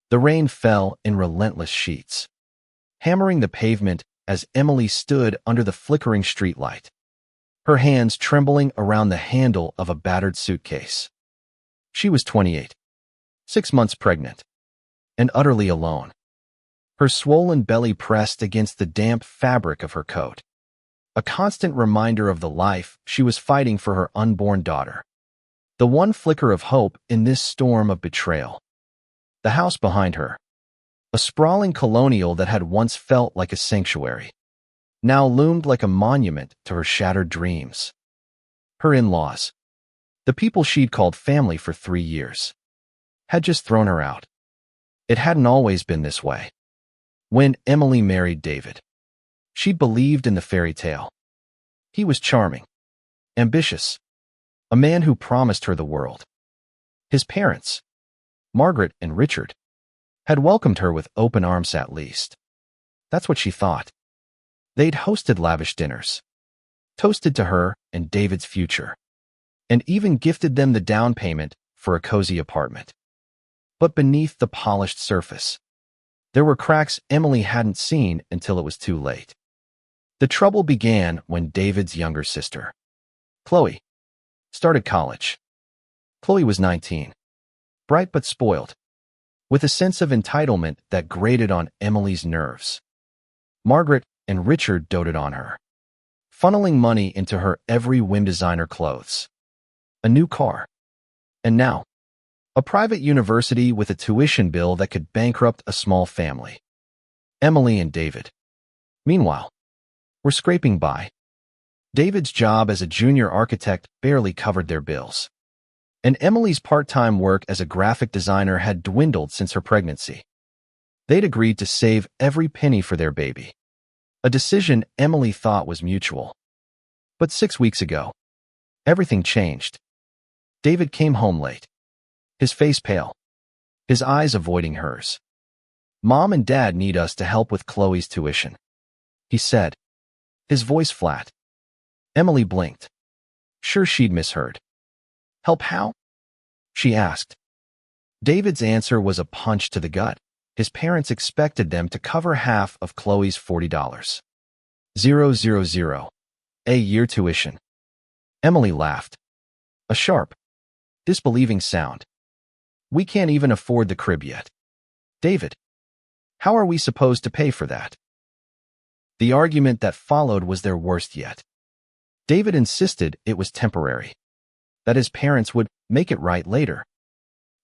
The rain fell in relentless sheets, hammering the pavement as Emily stood under the flickering streetlight, her hands trembling around the handle of a battered suitcase. She was 28, 6 months pregnant, and utterly alone, her swollen belly pressed against the damp fabric of her coat, a constant reminder of the life she was fighting for her unborn daughter. The one flicker of hope in this storm of betrayal. The house behind her, a sprawling colonial that had once felt like a sanctuary, now loomed like a monument to her shattered dreams. Her in-laws, the people she'd called family for 3 years, had just thrown her out. It hadn't always been this way. When Emily married David, she'd believed in the fairy tale. He was charming, ambitious, a man who promised her the world. His parents, Margaret and Richard, had welcomed her with open arms at least. That's what she thought. They'd hosted lavish dinners, toasted to her and David's future, and even gifted them the down payment for a cozy apartment. But beneath the polished surface, there were cracks Emily hadn't seen until it was too late. The trouble began when David's younger sister, Chloe, started college. Chloe was 19, bright but spoiled, with a sense of entitlement that grated on Emily's nerves. Margaret and Richard doted on her, funneling money into her every whim: designer clothes, a new car, and now, a private university with a tuition bill that could bankrupt a small family. Emily and David, meanwhile, were scraping by. David's job as a junior architect barely covered their bills, and Emily's part-time work as a graphic designer had dwindled since her pregnancy. They'd agreed to save every penny for their baby, a decision Emily thought was mutual. But 6 weeks ago, everything changed. David came home late, his face pale, his eyes avoiding hers. "Mom and Dad need us to help with Chloe's tuition," he said, his voice flat. Emily blinked. Sure, she'd misheard. "Help how?" she asked. David's answer was a punch to the gut. His parents expected them to cover half of Chloe's $40,000 a year tuition. Emily laughed, a sharp, disbelieving sound. "We can't even afford the crib yet. David, how are we supposed to pay for that?" The argument that followed was their worst yet. David insisted it was temporary, that his parents would make it right later.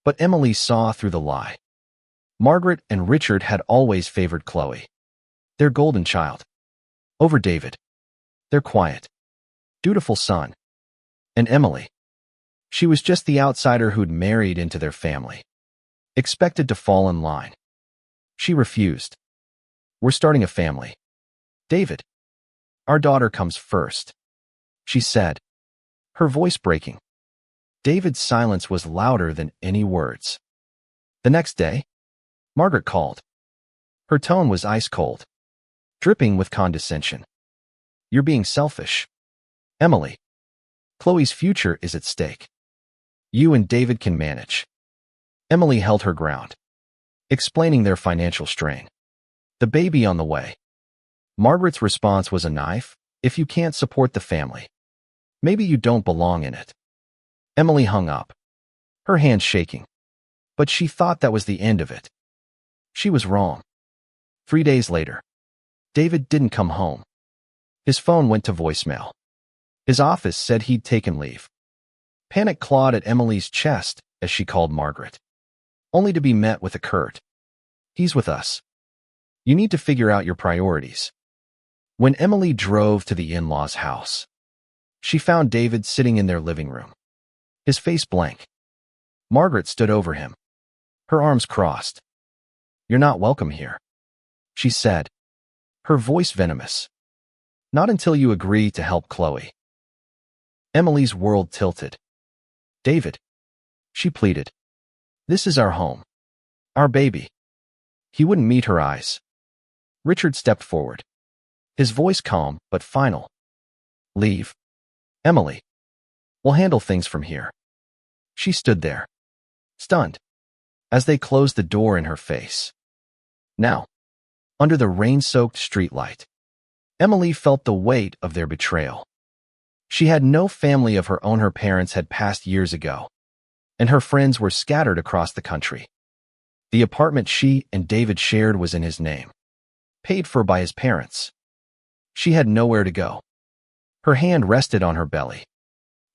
But Emily saw through the lie. Margaret and Richard had always favored Chloe, their golden child, over David, their quiet, dutiful son. And Emily, she was just the outsider who'd married into their family, expected to fall in line. She refused. "We're starting a family. David, our daughter comes first," she said, her voice breaking. David's silence was louder than any words. The next day, Margaret called. Her tone was ice cold, dripping with condescension. "You're being selfish, Emily. Chloe's future is at stake. You and David can manage." Emily held her ground, explaining their financial strain. The baby on the way. Margaret's response was a knife. "If you can't support the family, maybe you don't belong in it." Emily hung up, her hands shaking. But she thought that was the end of it. She was wrong. 3 days later, David didn't come home. His phone went to voicemail. His office said he'd taken leave. Panic clawed at Emily's chest as she called Margaret, only to be met with a curt, "He's with us. You need to figure out your priorities." When Emily drove to the in-laws' house, she found David sitting in their living room, his face blank. Margaret stood over him, her arms crossed. "You're not welcome here," she said, her voice venomous. "Not until you agree to help Chloe." Emily's world tilted. "David," she pleaded, "this is our home, our baby." He wouldn't meet her eyes. Richard stepped forward, his voice calm but final. "Leave, Emily. We'll handle things from here." She stood there, stunned. as they closed the door in her face. Now, under the rain-soaked streetlight, Emily felt the weight of their betrayal. She had no family of her own. Her parents had passed years ago, and her friends were scattered across the country. The apartment she and David shared was in his name, paid for by his parents. She had nowhere to go. Her hand rested on her belly,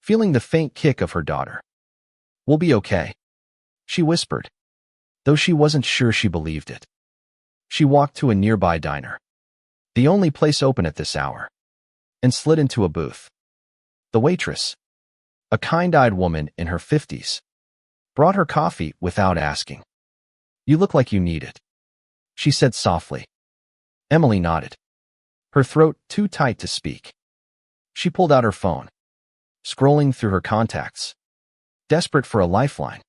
feeling the faint kick of her daughter. "We'll be okay," she whispered, though she wasn't sure she believed it. She walked to a nearby diner, the only place open at this hour, and slid into a booth. The waitress, a kind-eyed woman in her 50s, brought her coffee without asking. "You look like you need it," she said softly. Emily nodded, her throat too tight to speak. She pulled out her phone, scrolling through her contacts, desperate for a lifeline.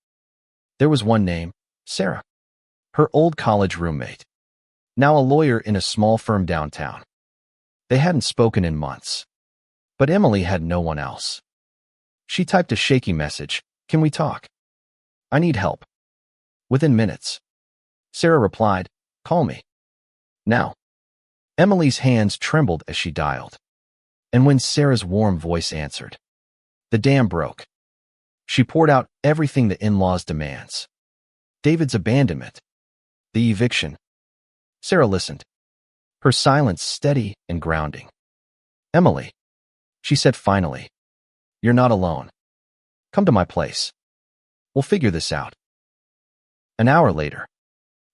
There was one name, Sarah, her old college roommate, now a lawyer in a small firm downtown. They hadn't spoken in months, but Emily had no one else. She typed a shaky message, "Can we talk? I need help." Within minutes, Sarah replied, "Call me now." Emily's hands trembled as she dialed, and when Sarah's warm voice answered, the dam broke. She poured out everything the in-laws' demands. David's abandonment, the eviction. Sarah listened, her silence steady and grounding. "Emily," she said finally, "you're not alone. Come to my place. We'll figure this out." An hour later,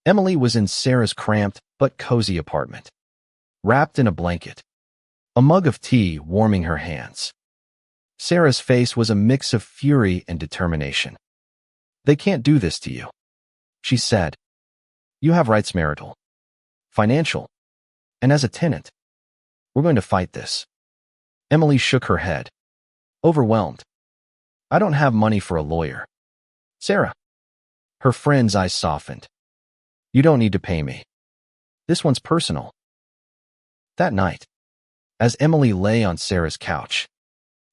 Emily was in Sarah's cramped but cozy apartment, wrapped in a blanket, a mug of tea warming her hands. Sarah's face was a mix of fury and determination. "They can't do this to you," she said. "You have rights, marital, financial, and as a tenant. We're going to fight this." Emily shook her head, overwhelmed. "I don't have money for a lawyer, Sarah." Her friend's eyes softened. "You don't need to pay me. This one's personal." That night, as Emily lay on Sarah's couch,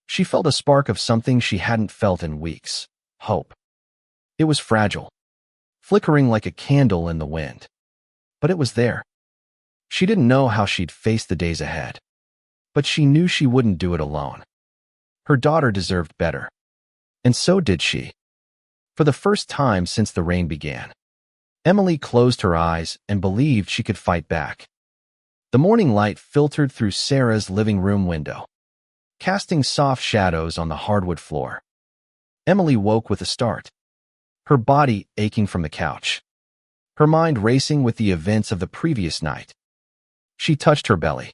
she felt a spark of something she hadn't felt in weeks: hope. It was fragile, flickering like a candle in the wind, but it was there. She didn't know how she'd face the days ahead, but she knew she wouldn't do it alone. Her daughter deserved better, and so did she. For the first time since the rain began, Emily closed her eyes and believed she could fight back. The morning light filtered through Sarah's living room window, casting soft shadows on the hardwood floor. Emily woke with a start, her body aching from the couch, her mind racing with the events of the previous night. She touched her belly,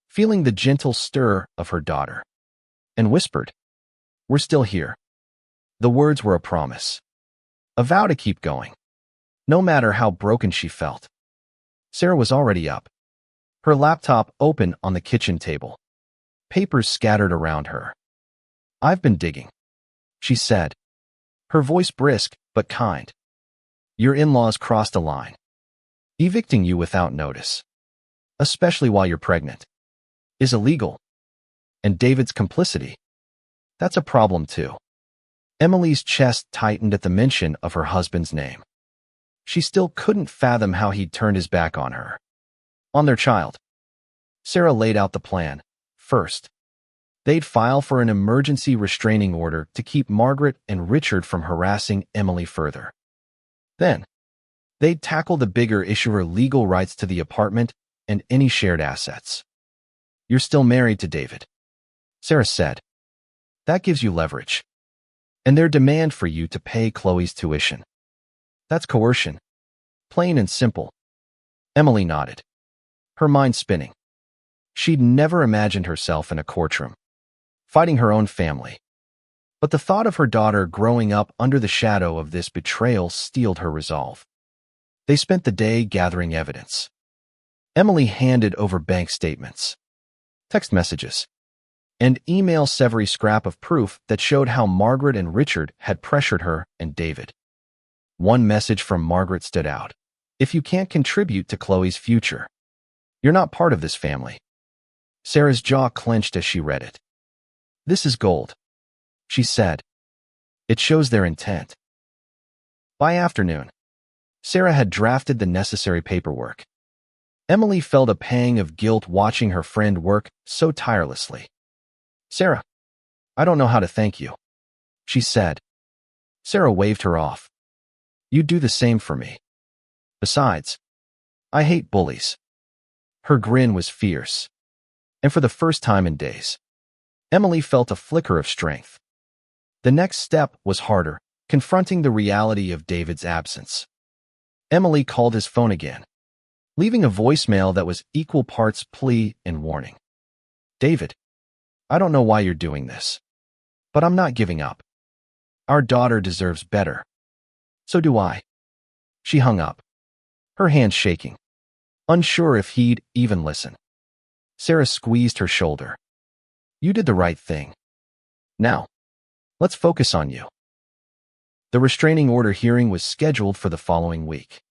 feeling the gentle stir of her daughter, and whispered, "We're still here." The words were a promise, a vow to keep going, no matter how broken she felt. Sarah was already up, her laptop open on the kitchen table, papers scattered around her. "I've been digging," she said, her voice brisk but kind. "Your in-laws crossed a line, evicting you without notice, especially while you're pregnant, is illegal. And David's complicity, that's a problem too." Emily's chest tightened at the mention of her husband's name. She still couldn't fathom how he'd turned his back on her, on their child. Sarah laid out the plan. First, they'd file for an emergency restraining order to keep Margaret and Richard from harassing Emily further. Then, they'd tackle the bigger issue: her legal rights to the apartment and any shared assets. "You're still married to David," Sarah said. "That gives you leverage. And their demand for you to pay Chloe's tuition, that's coercion. Plain and simple." Emily nodded, her mind spinning. She'd never imagined herself in a courtroom, fighting her own family. But the thought of her daughter growing up under the shadow of this betrayal steeled her resolve. They spent the day gathering evidence. Emily handed over bank statements, text messages, and emails, every scrap of proof that showed how Margaret and Richard had pressured her and David. One message from Margaret stood out: "If you can't contribute to Chloe's future, you're not part of this family." Sarah's jaw clenched as she read it. "This is gold," she said. "It shows their intent." By afternoon, Sarah had drafted the necessary paperwork. Emily felt a pang of guilt watching her friend work so tirelessly. "Sarah, I don't know how to thank you," she said. Sarah waved her off. "You do the same for me. Besides, I hate bullies." Her grin was fierce. And for the first time in days, Emily felt a flicker of strength. The next step was harder, confronting the reality of David's absence. Emily called his phone again, leaving a voicemail that was equal parts plea and warning. "David, I don't know why you're doing this, but I'm not giving up. Our daughter deserves better. So do I." She hung up, her hands shaking, unsure if he'd even listen. Sarah squeezed her shoulder. "You did the right thing. Now, let's focus on you." The restraining order hearing was scheduled for the following week.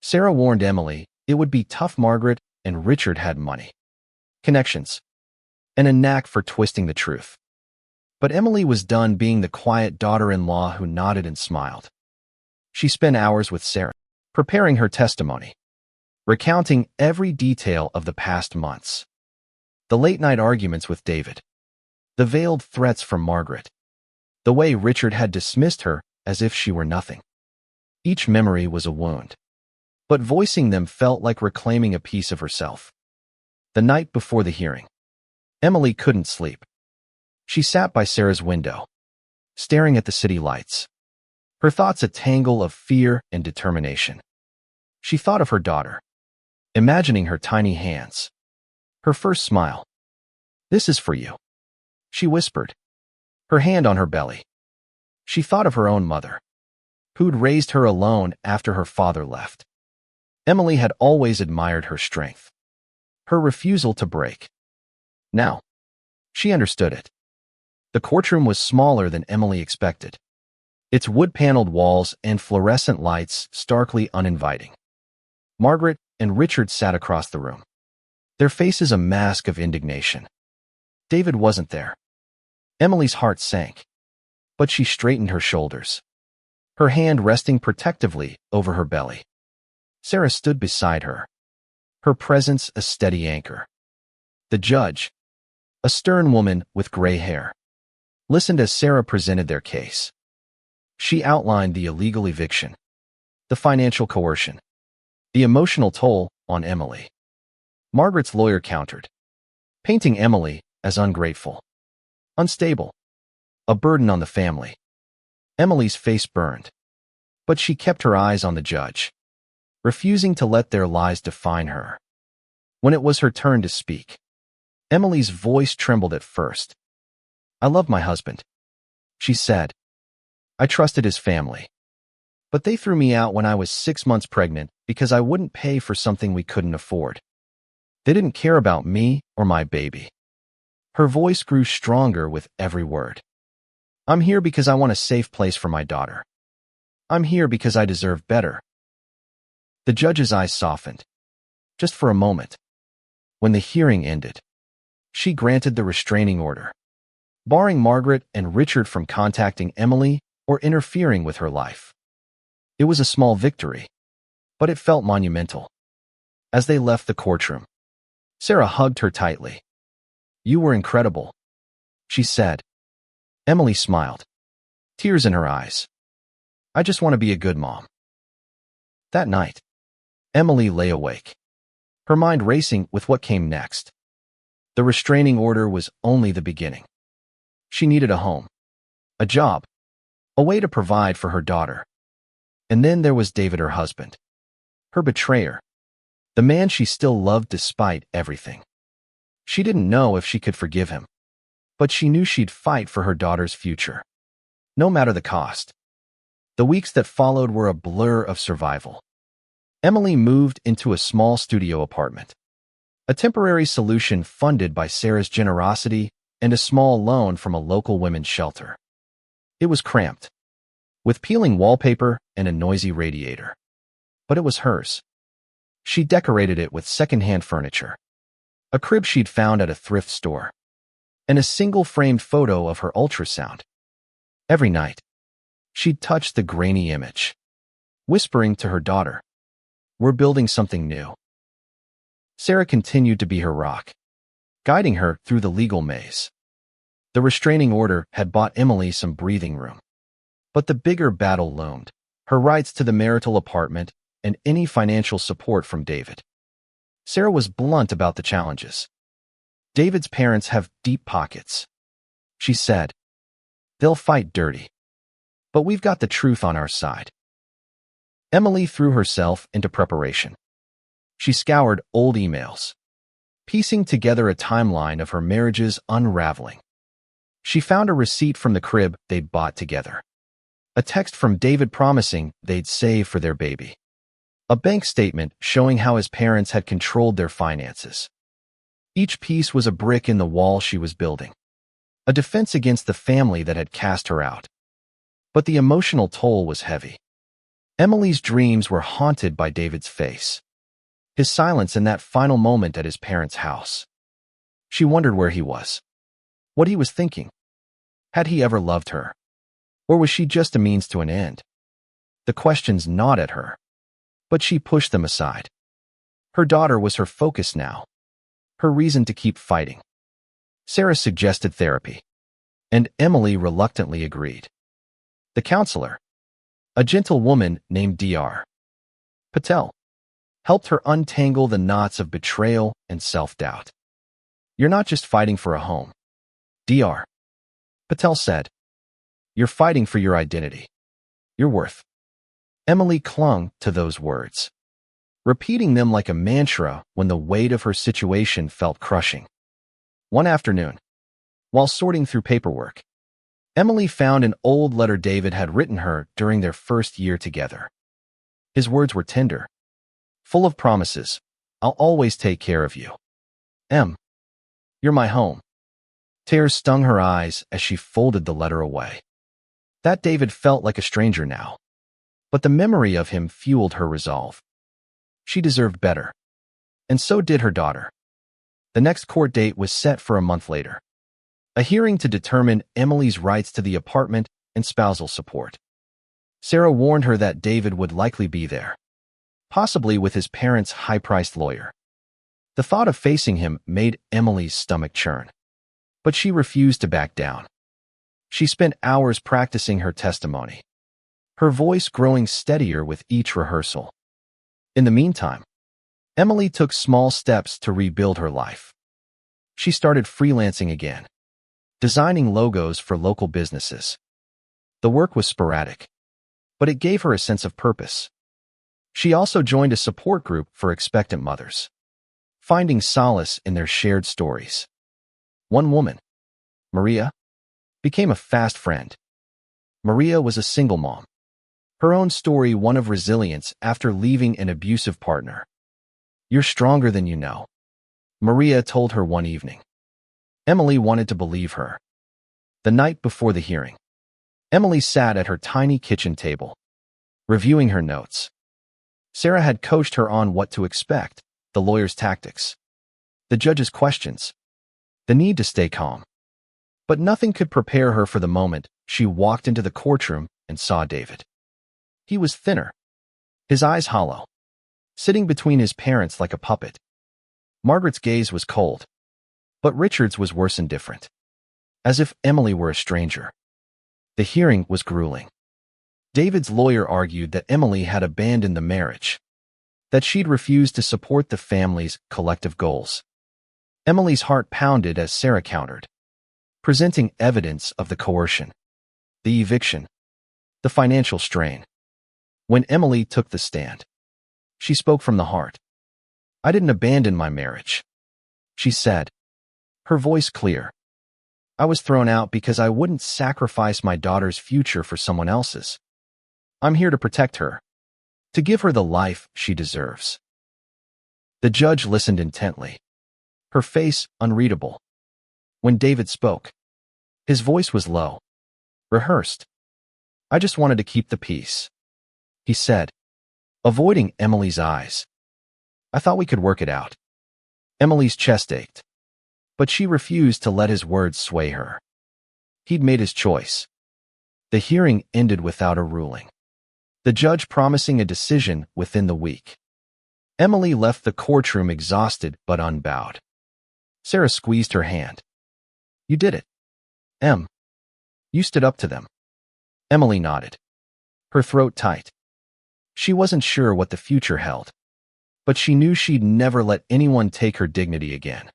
Sarah warned Emily it would be tough. Margaret and Richard had money, connections, and a knack for twisting the truth. But Emily was done being the quiet daughter-in-law who nodded and smiled. She spent hours with Sarah, preparing her testimony, recounting every detail of the past months. The late-night arguments with David, the veiled threats from Margaret, the way Richard had dismissed her as if she were nothing. Each memory was a wound, but voicing them felt like reclaiming a piece of herself. The night before the hearing, Emily couldn't sleep. She sat by Sarah's window, staring at the city lights, her thoughts a tangle of fear and determination. She thought of her daughter, imagining her tiny hands, her first smile. "This is for you," she whispered, her hand on her belly. She thought of her own mother, who'd raised her alone after her father left. Emily had always admired her strength, her refusal to break. Now, she understood it. The courtroom was smaller than Emily expected, its wood-paneled walls and fluorescent lights starkly uninviting. Margaret and Richard sat across the room, their faces a mask of indignation. David wasn't there. Emily's heart sank, but she straightened her shoulders, her hand resting protectively over her belly. Sarah stood beside her, her presence a steady anchor. The judge, a stern woman with gray hair, listened as Sarah presented their case. She outlined the illegal eviction, the financial coercion, the emotional toll on Emily. Margaret's lawyer countered, painting Emily as ungrateful, unstable, a burden on the family. Emily's face burned, but she kept her eyes on the judge, refusing to let their lies define her. When it was her turn to speak, Emily's voice trembled at first. "I love my husband," she said. "I trusted his family. But they threw me out when I was 6 months pregnant because I wouldn't pay for something we couldn't afford. They didn't care about me or my baby." Her voice grew stronger with every word. "I'm here because I want a safe place for my daughter. I'm here because I deserve better." The judge's eyes softened, just for a moment. When the hearing ended, she granted the restraining order, barring Margaret and Richard from contacting Emily or interfering with her life. It was a small victory, but it felt monumental. As they left the courtroom, Sarah hugged her tightly. "You were incredible," she said. Emily smiled, tears in her eyes. "I just want to be a good mom." That night, Emily lay awake, her mind racing with what came next. The restraining order was only the beginning. She needed a home, a job, a way to provide for her daughter. And then there was David, her husband, her betrayer, the man she still loved despite everything. She didn't know if she could forgive him, but she knew she'd fight for her daughter's future, no matter the cost. The weeks that followed were a blur of survival. Emily moved into a small studio apartment, a temporary solution funded by Sarah's generosity and a small loan from a local women's shelter. It was cramped, with peeling wallpaper and a noisy radiator, but it was hers. She decorated it with secondhand furniture, a crib she'd found at a thrift store, and a single-framed photo of her ultrasound. Every night, she'd touch the grainy image, whispering to her daughter, "We're building something new." Sarah continued to be her rock, guiding her through the legal maze. The restraining order had bought Emily some breathing room. But the bigger battle loomed: her rights to the marital apartment and any financial support from David. Sarah was blunt about the challenges. "David's parents have deep pockets," she said. "They'll fight dirty. But we've got the truth on our side." Emily threw herself into preparation. She scoured old emails, piecing together a timeline of her marriage's unraveling. She found a receipt from the crib they'd bought together, a text from David promising they'd save for their baby, a bank statement showing how his parents had controlled their finances. Each piece was a brick in the wall she was building, a defense against the family that had cast her out. But the emotional toll was heavy. Emily's dreams were haunted by David's face, his silence in that final moment at his parents' house. She wondered where he was, what he was thinking. Had he ever loved her? Or was she just a means to an end? The questions gnawed at her, but she pushed them aside. Her daughter was her focus now, her reason to keep fighting. Sarah suggested therapy, and Emily reluctantly agreed. The counselor, a gentle woman named Dr. Patel, helped her untangle the knots of betrayal and self-doubt. "You're not just fighting for a home," Dr. Patel said. "You're fighting for your identity, your worth." Emily clung to those words, repeating them like a mantra when the weight of her situation felt crushing. One afternoon, while sorting through paperwork, Emily found an old letter David had written her during their first year together. His words were tender, full of promises. "I'll always take care of you. Em, you're my home." Tears stung her eyes as she folded the letter away. That David felt like a stranger now, but the memory of him fueled her resolve. She deserved better, and so did her daughter. The next court date was set for a month later, a hearing to determine Emily's rights to the apartment and spousal support. Sarah warned her that David would likely be there, possibly with his parents' high-priced lawyer. The thought of facing him made Emily's stomach churn, but she refused to back down. She spent hours practicing her testimony, her voice growing steadier with each rehearsal. In the meantime, Emily took small steps to rebuild her life. She started freelancing again, designing logos for local businesses. The work was sporadic, but it gave her a sense of purpose. She also joined a support group for expectant mothers, finding solace in their shared stories. One woman, Maria, became a fast friend. Maria was a single mom, her own story one of resilience after leaving an abusive partner. "You're stronger than you know," Maria told her one evening. Emily wanted to believe her. The night before the hearing, Emily sat at her tiny kitchen table, reviewing her notes. Sarah had coached her on what to expect: the lawyer's tactics, the judge's questions, the need to stay calm. But nothing could prepare her for the moment she walked into the courtroom and saw David. He was thinner, his eyes hollow, sitting between his parents like a puppet. Margaret's gaze was cold, but Richard's was worse and different, as if Emily were a stranger. The hearing was grueling. David's lawyer argued that Emily had abandoned the marriage, that she'd refused to support the family's collective goals. Emily's heart pounded as Sarah countered, presenting evidence of the coercion, the eviction, the financial strain. When Emily took the stand, she spoke from the heart. "I didn't abandon my marriage," she said, her voice clear. "I was thrown out because I wouldn't sacrifice my daughter's future for someone else's. I'm here to protect her, to give her the life she deserves." The judge listened intently, her face unreadable. When David spoke, his voice was low, rehearsed. "I just wanted to keep the peace," he said, avoiding Emily's eyes. "I thought we could work it out." Emily's chest ached, but she refused to let his words sway her. He'd made his choice. The hearing ended without a ruling. the judge promising a decision within the week. Emily left the courtroom exhausted but unbowed. Sarah squeezed her hand. You did it. Em. You stood up to them. Emily nodded, her throat tight. She wasn't sure what the future held, but she knew she'd never let anyone take her dignity again.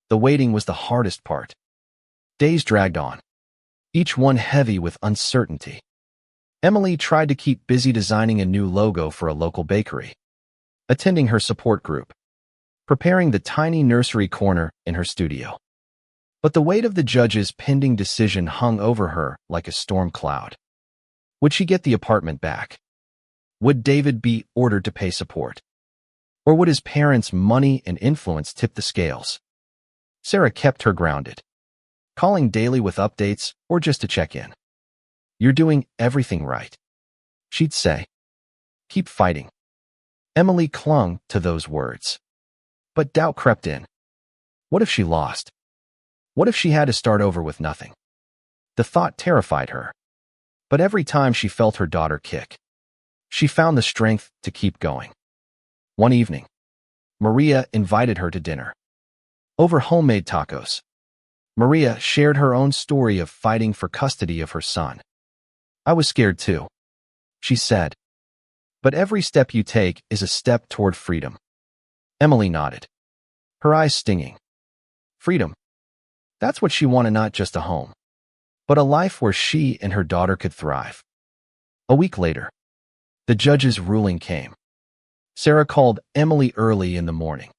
The waiting was the hardest part. Days dragged on, each one heavy with uncertainty. Emily tried to keep busy designing a new logo for a local bakery, attending her support group, preparing the tiny nursery corner in her studio. But the weight of the judge's pending decision hung over her like a storm cloud. Would she get the apartment back? Would David be ordered to pay support? Or would his parents' money and influence tip the scales? Sarah kept her grounded, calling daily with updates or just to check in. You're doing everything right, she'd say. Keep fighting. Emily clung to those words. But doubt crept in. What if she lost? What if she had to start over with nothing? The thought terrified her. But every time she felt her daughter kick, she found the strength to keep going. One evening, Maria invited her to dinner. Over homemade tacos, Maria shared her own story of fighting for custody of her son. I was scared too, she said. But every step you take is a step toward freedom. Emily nodded, her eyes stinging. Freedom. That's what she wanted, not just a home, but a life where she and her daughter could thrive. A week later, the judge's ruling came. Sarah called Emily early in the morning,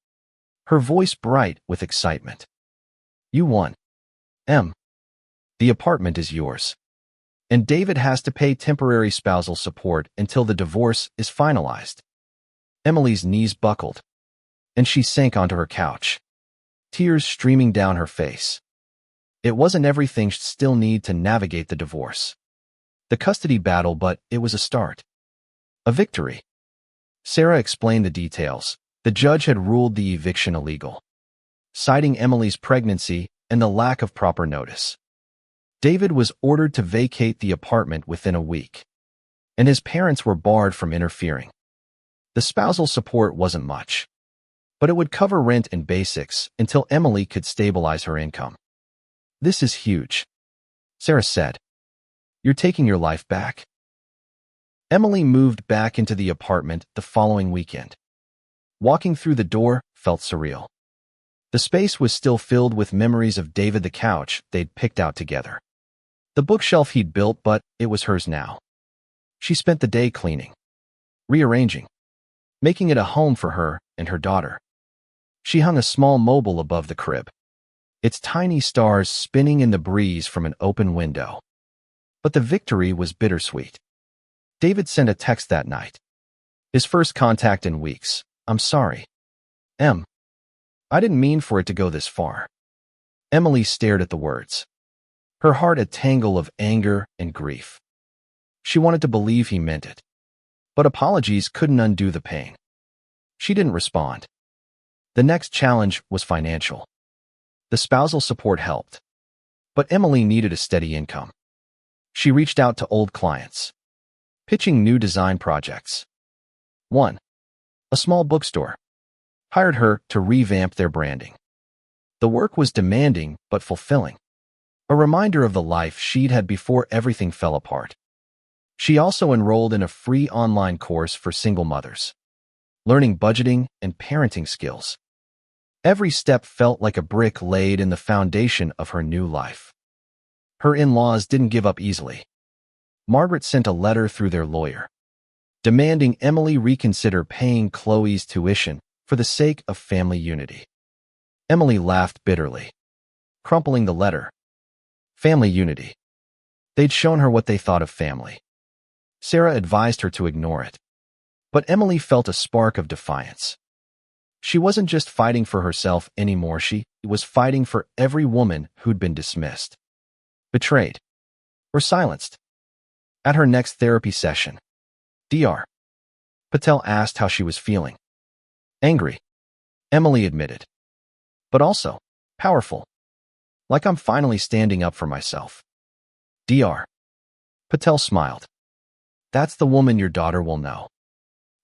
her voice bright with excitement. You won. Em. The apartment is yours. And David has to pay temporary spousal support until the divorce is finalized. Emily's knees buckled, and she sank onto her couch, tears streaming down her face. It wasn't everything she'd still need to navigate the divorce, the custody battle, but it was a start. A victory. Sarah explained the details. The judge had ruled the eviction illegal, citing Emily's pregnancy and the lack of proper notice. David was ordered to vacate the apartment within a week, and his parents were barred from interfering. The spousal support wasn't much, but it would cover rent and basics until Emily could stabilize her income. This is huge, Sarah said. You're taking your life back. Emily moved back into the apartment the following weekend. Walking through the door felt surreal. The space was still filled with memories of David, the couch they'd picked out together, the bookshelf he'd built, but it was hers now. She spent the day cleaning, rearranging, making it a home for her and her daughter. She hung a small mobile above the crib, its tiny stars spinning in the breeze from an open window. But the victory was bittersweet. David sent a text that night, his first contact in weeks. I'm sorry. Em. I didn't mean for it to go this far. Emily stared at the words, her heart a tangle of anger and grief. She wanted to believe he meant it, but apologies couldn't undo the pain. She didn't respond. The next challenge was financial. The spousal support helped, but Emily needed a steady income. She reached out to old clients, pitching new design projects. One, a small bookstore, hired her to revamp their branding. The work was demanding but fulfilling, a reminder of the life she'd had before everything fell apart. She also enrolled in a free online course for single mothers, learning budgeting and parenting skills. Every step felt like a brick laid in the foundation of her new life. Her in-laws didn't give up easily. Margaret sent a letter through their lawyer, demanding Emily reconsider paying Chloe's tuition for the sake of family unity. Emily laughed bitterly, crumpling the letter. Family unity. They'd shown her what they thought of family. Sarah advised her to ignore it, but Emily felt a spark of defiance. She wasn't just fighting for herself anymore, she was fighting for every woman who'd been dismissed, betrayed, or silenced. At her next therapy session, Dr. Patel asked how she was feeling. Angry, Emily admitted, but also powerful, like I'm finally standing up for myself. Dr. Patel smiled. That's the woman your daughter will know.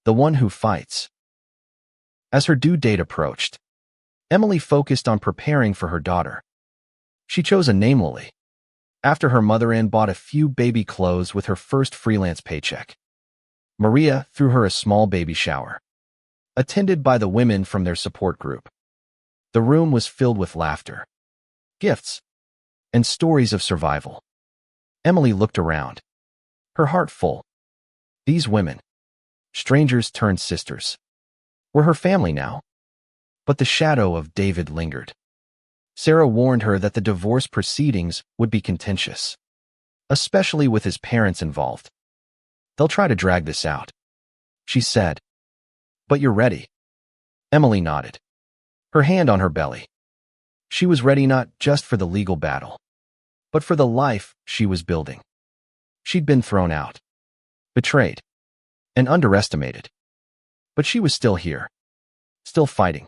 The one who fights. As her due date approached, Emily focused on preparing for her daughter. She chose a name, Lily, after her mother Ann bought a few baby clothes with her first freelance paycheck. Maria threw her a small baby shower, attended by the women from their support group. The room was filled with laughter, gifts, and stories of survival. Emily looked around, her heart full. These women, strangers turned sisters, were her family now. But the shadow of David lingered. Sarah warned her that the divorce proceedings would be contentious, especially with his parents involved. They'll try to drag this out, she said. But you're ready. Emily nodded, her hand on her belly. She was ready not just for the legal battle, but for the life she was building. She'd been thrown out, betrayed, and underestimated. But she was still here, still fighting.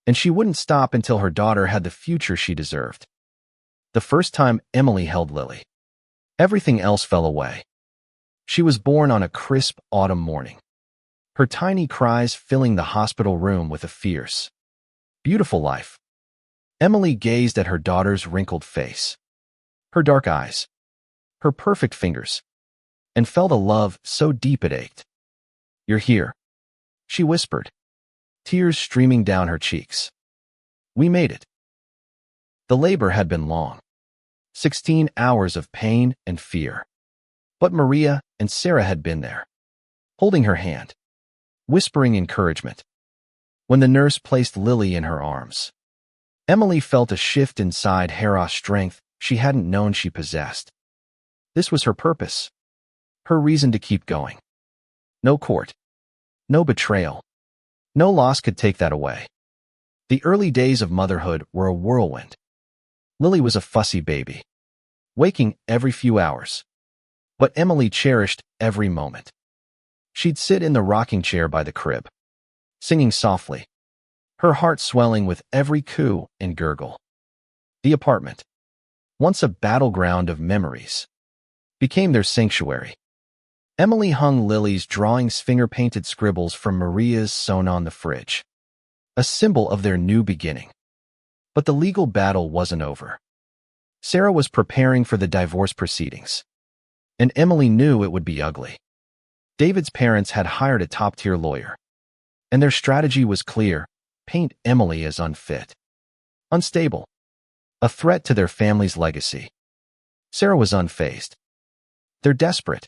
And she wouldn't stop until her daughter had the future she deserved. The first time Emily held Lily, everything else fell away. She was born on a crisp autumn morning, her tiny cries filling the hospital room with a fierce, beautiful life. Emily gazed at her daughter's wrinkled face, her dark eyes, her perfect fingers, and felt a love so deep it ached. "You're here," she whispered, tears streaming down her cheeks. "We made it." The labor had been long, 16 hours of pain and fear. But Maria and Sarah had been there, holding her hand, whispering encouragement. When the nurse placed Lily in her arms, Emily felt a shift inside her, strength she hadn't known she possessed. This was her purpose, her reason to keep going. No court, no betrayal, no loss could take that away. The early days of motherhood were a whirlwind. Lily was a fussy baby, waking every few hours. But Emily cherished every moment. She'd sit in the rocking chair by the crib, singing softly, her heart swelling with every coo and gurgle. The apartment, once a battleground of memories, became their sanctuary. Emily hung Lily's drawings, finger-painted scribbles from Maria's sewn on the fridge, a symbol of their new beginning. But the legal battle wasn't over. Sarah was preparing for the divorce proceedings, and Emily knew it would be ugly. David's parents had hired a top-tier lawyer, and their strategy was clear: paint Emily as unfit, unstable, a threat to their family's legacy. Sarah was unfazed. "They're desperate,"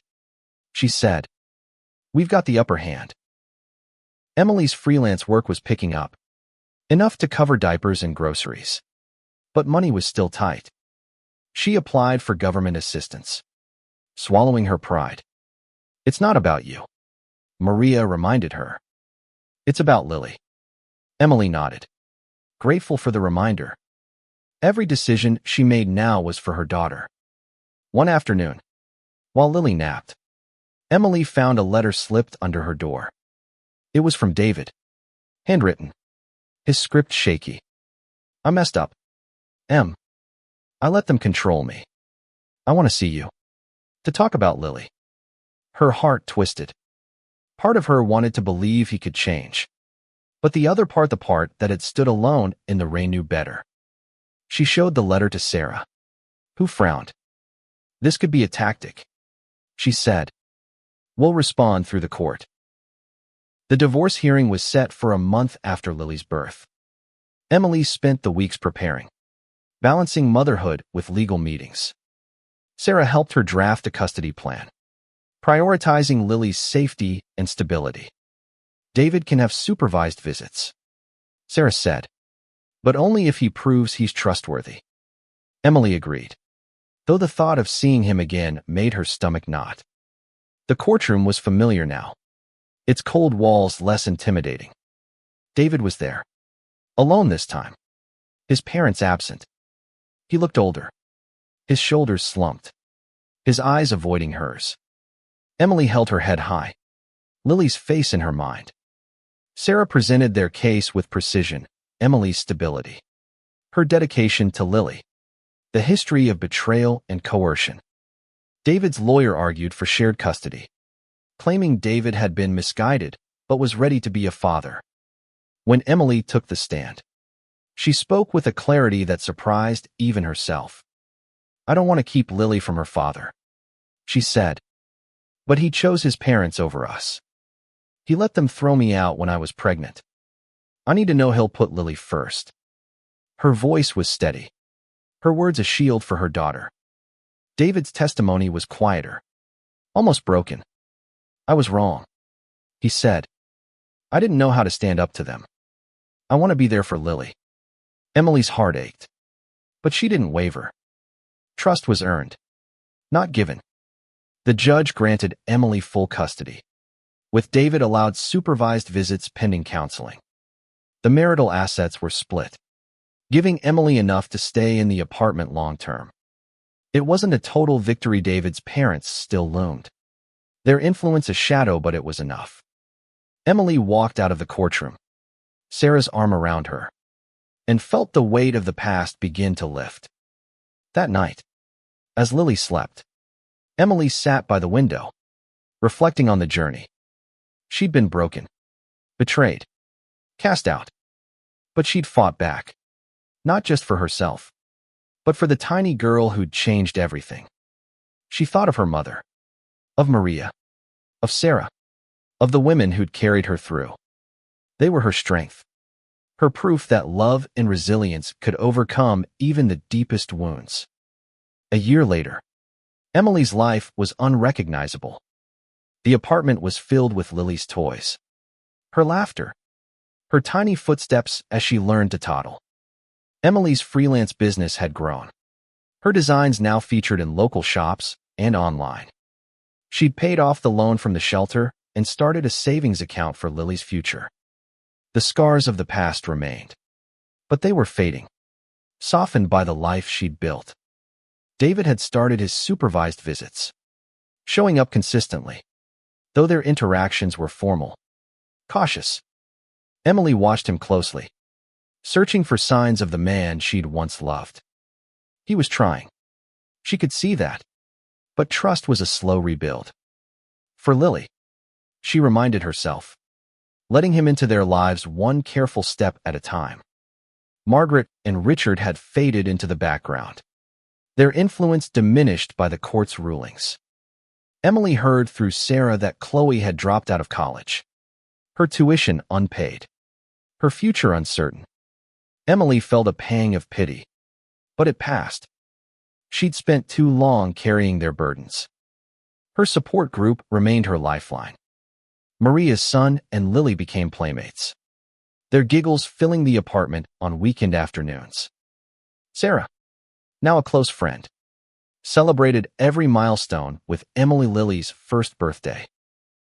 she said. "We've got the upper hand." Emily's freelance work was picking up, enough to cover diapers and groceries. But money was still tight. She applied for government assistance, swallowing her pride. "It's not about you," Maria reminded her. "It's about Lily." Emily nodded, grateful for the reminder. Every decision she made now was for her daughter. One afternoon, while Lily napped, Emily found a letter slipped under her door. It was from David, handwritten, his script shaky. "I messed up. I let them control me. I want to see you, to talk about Lily." Her heart twisted. Part of her wanted to believe he could change, but the other part, the part that had stood alone in the rain, knew better. She showed the letter to Sarah, who frowned. "This could be a tactic," she said. "We'll respond through the court." The divorce hearing was set for a month after Lily's birth. Emily spent the weeks preparing, balancing motherhood with legal meetings. Sarah helped her draft a custody plan, prioritizing Lily's safety and stability. "David can have supervised visits," Sarah said, "but only if he proves he's trustworthy." Emily agreed, though the thought of seeing him again made her stomach knot. The courtroom was familiar now, its cold walls less intimidating. David was there, alone this time, his parents absent. He looked older, his shoulders slumped, his eyes avoiding hers. Emily held her head high, Lily's face in her mind. Sarah presented their case with precision: Emily's stability, her dedication to Lily, the history of betrayal and coercion. David's lawyer argued for shared custody, claiming David had been misguided, but was ready to be a father. When Emily took the stand, she spoke with a clarity that surprised even herself. "I don't want to keep Lily from her father," she said. "But he chose his parents over us. He let them throw me out when I was pregnant. I need to know he'll put Lily first." Her voice was steady, her words a shield for her daughter. David's testimony was quieter, almost broken. "I was wrong," he said. "I didn't know how to stand up to them. I want to be there for Lily." Emily's heart ached, but she didn't waver. Trust was earned, not given. The judge granted Emily full custody, with David allowed supervised visits pending counseling. The marital assets were split, giving Emily enough to stay in the apartment long-term. It wasn't a total victory. David's parents still loomed, their influence a shadow, but it was enough. Emily walked out of the courtroom, Sarah's arm around her, and felt the weight of the past begin to lift. That night, as Lily slept, Emily sat by the window, reflecting on the journey. She'd been broken, betrayed, cast out. But she'd fought back, not just for herself, but for the tiny girl who'd changed everything. She thought of her mother, of Maria, of Sarah, of the women who'd carried her through. They were her strength, her proof that love and resilience could overcome even the deepest wounds. A year later, Emily's life was unrecognizable. The apartment was filled with Lily's toys, her laughter, her tiny footsteps as she learned to toddle. Emily's freelance business had grown. Her designs now featured in local shops and online. She'd paid off the loan from the shelter and started a savings account for Lily's future. The scars of the past remained, but they were fading, softened by the life she'd built. David had started his supervised visits, showing up consistently, though their interactions were formal, cautious. Emily watched him closely, searching for signs of the man she'd once loved. He was trying. She could see that. But trust was a slow rebuild. For Lily, she reminded herself, letting him into their lives one careful step at a time. Margaret and Richard had faded into the background, their influence diminished by the court's rulings. Emily heard through Sarah that Chloe had dropped out of college, her tuition unpaid, her future uncertain. Emily felt a pang of pity, but it passed. She'd spent too long carrying their burdens. Her support group remained her lifeline. Maria's son and Lily became playmates, their giggles filling the apartment on weekend afternoons. Sarah, now a close friend, celebrated every milestone with Lily's first birthday,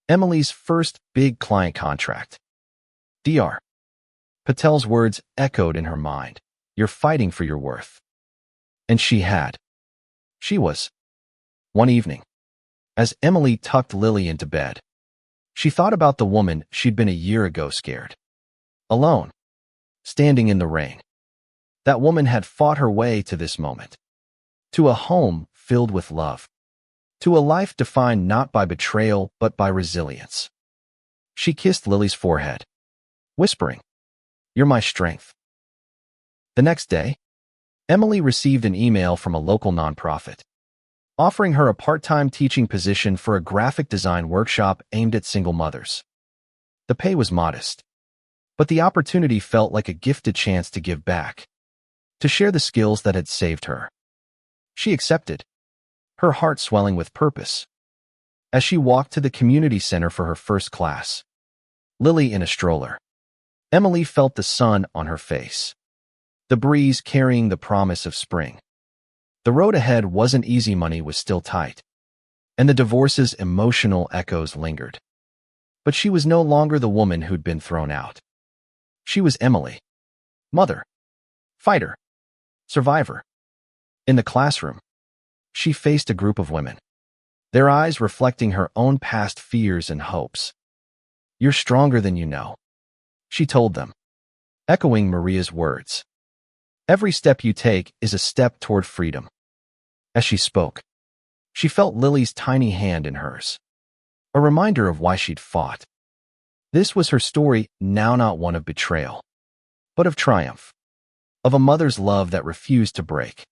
Emily's first big client contract. Dr. Patel's words echoed in her mind. "You're fighting for your worth." And she had. She was. One evening, as Emily tucked Lily into bed, she thought about the woman she'd been a year ago, scared, alone, standing in the rain. That woman had fought her way to this moment, to a home filled with love, to a life defined not by betrayal but by resilience. She kissed Lily's forehead, whispering, "You're my strength." The next day, Emily received an email from a local nonprofit, offering her a part-time teaching position for a graphic design workshop aimed at single mothers. The pay was modest, but the opportunity felt like a gifted chance to give back, to share the skills that had saved her. She accepted, her heart swelling with purpose. As she walked to the community center for her first class, Lily in a stroller, Emily felt the sun on her face, the breeze carrying the promise of spring. The road ahead wasn't easy, money was still tight, and the divorce's emotional echoes lingered. But she was no longer the woman who'd been thrown out. She was Emily, mother, fighter, survivor. In the classroom, she faced a group of women, their eyes reflecting her own past fears and hopes. "You're stronger than you know," she told them, echoing Maria's words. "Every step you take is a step toward freedom." As she spoke, she felt Lily's tiny hand in hers, a reminder of why she'd fought. This was her story, now not one of betrayal, but of triumph, of a mother's love that refused to break.